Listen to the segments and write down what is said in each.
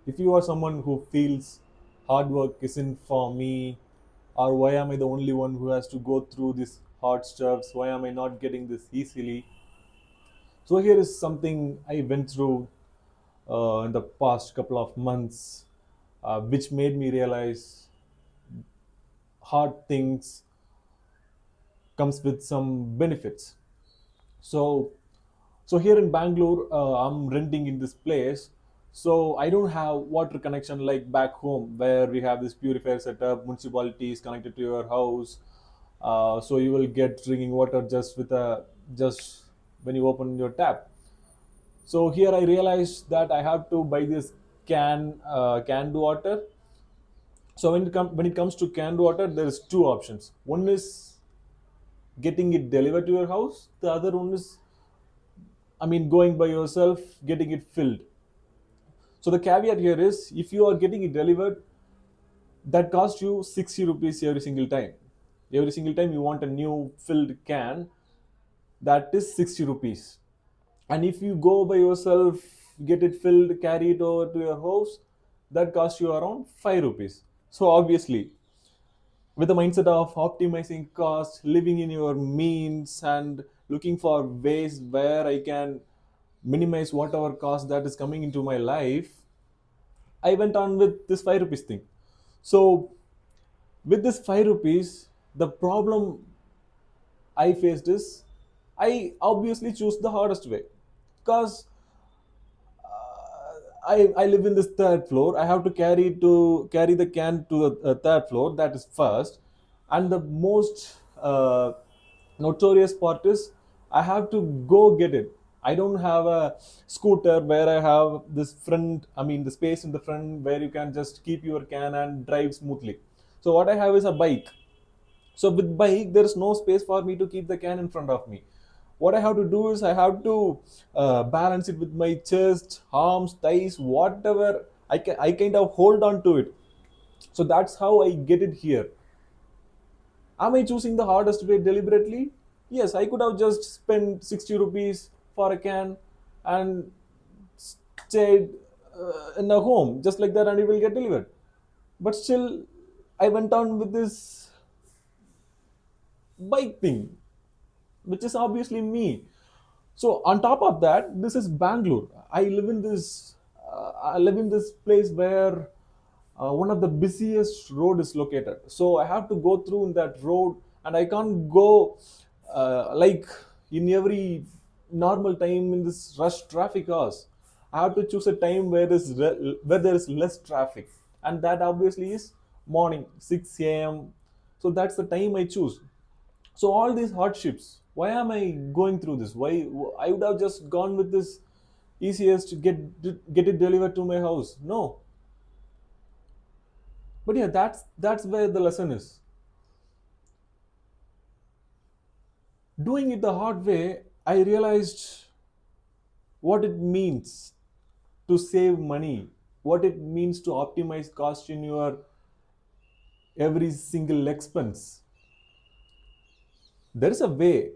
If you are someone who feels hard work isn't for me, or why am I the only one who has to go through this hard stuffs, why am I not getting this easily? So here is something I went through in the past couple of months, which made me realize hard things comes with some benefits. So here in Bangalore, I'm renting in this place. So I don't have water connection like back home where we have this purifier setup, municipality is connected to your house. So you will get drinking water just when you open your tap. So here I realized that I have to buy this canned water. So when it comes to canned water, there's two options. One is getting it delivered to your house. The other one is, I mean, going by yourself, getting it filled. So the caveat here is, if you are getting it delivered, that costs you 60 rupees every single time. Every single time you want a new filled can, that is 60 rupees. And if you go by yourself, get it filled, carry it over to your house, that costs you around 5 rupees. So obviously, with the mindset of optimizing cost, living in your means, and looking for ways where I can minimize whatever cost that is coming into my life, I went on with this 5 rupees thing. So with this 5 rupees, the problem I faced is I obviously choose the hardest way, because I live in this third floor. I have to carry the can to the third floor. That is first, and the most notorious part is I have to go get it. I don't have a scooter where I have this front. I mean, the space in the front where you can just keep your can and drive smoothly. So what I have is a bike. So with bike, there is no space for me to keep the can in front of me. What I have to do is I have to balance it with my chest, arms, thighs, whatever I can. I kind of hold on to it. So that's how I get it here. Am I choosing the hardest way deliberately? Yes, I could have just spent 60 rupees for a can and stayed in a home just like that, and it will get delivered. But still, I went on with this bike thing, which is obviously me. So on top of that, this is Bangalore. I live in this place where one of the busiest road is located. So I have to go through in that road, and I can't go like in every normal time in this rush traffic hours. I have to choose a time where there is less traffic, and that obviously is morning 6 a.m. So that's the time I choose. So all these hardships, why am I going through this? Why I would have just gone with this easiest to get it delivered to my house. No. But yeah, that's where the lesson is. Doing it the hard way, I realized what it means to save money, what it means to optimize cost in your every single expense. There is a way.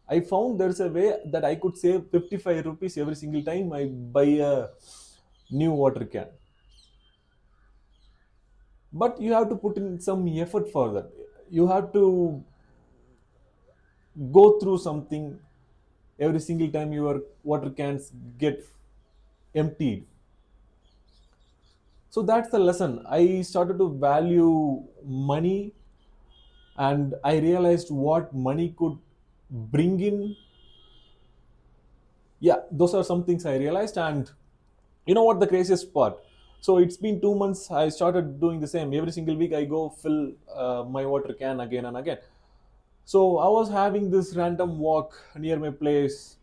I found there's a way that I could save 55 rupees every single time I buy a new water can. But you have to put in some effort for that. You have to go through something every single time your water cans get emptied. So that's the lesson. I started to value money, and I realized what money could bring in. Yeah, those are some things I realized. And you know what the craziest part? So it's been 2 months. I started doing the same. Every single week I go fill my water can again and again. So I was having this random walk near my place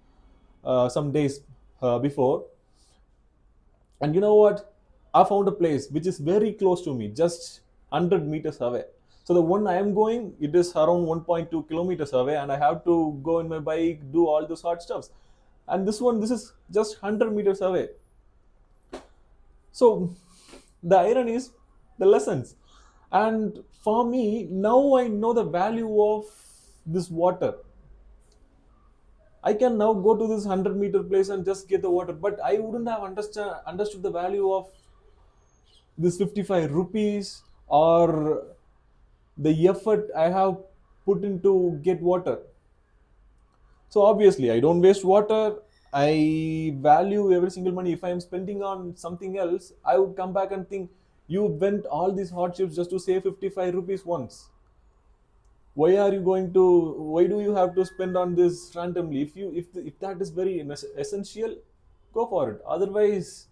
some days before, and you know what? I found a place which is very close to me, just 100 meters away. So the one I am going, it is around 1.2 kilometers away, and I have to go in my bike, do all those hard stuffs. And this is just 100 meters away. So the irony is the lessons. And for me, now I know the value of this water. I can now go to this 100-meter place and just get the water, but I wouldn't have understood the value of this 55 rupees or the effort I have put into get water. So obviously I don't waste water. I value every single money. If I am spending on something else, I would come back and think, you went all these hardships just to save 55 rupees once. Why are you going to, why do you have to spend on this randomly? If that is very essential, go for it. Otherwise,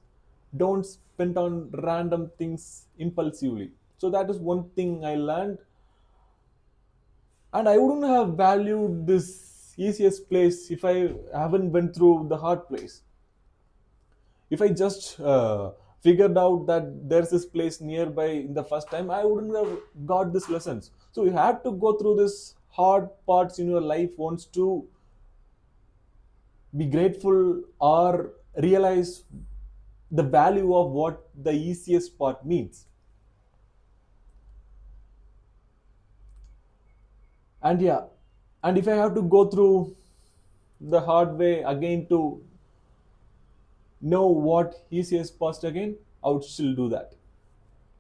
don't spend on random things impulsively. So that is one thing I learned. And I wouldn't have valued this easiest place if I haven't went through the hard place. If I just figured out that there's this place nearby in the first time, I wouldn't have got these lessons. So you have to go through this hard parts in your life once to be grateful or realize the value of what the easiest part means. And yeah, and if I have to go through the hard way again to know what easiest past again, I would still do that.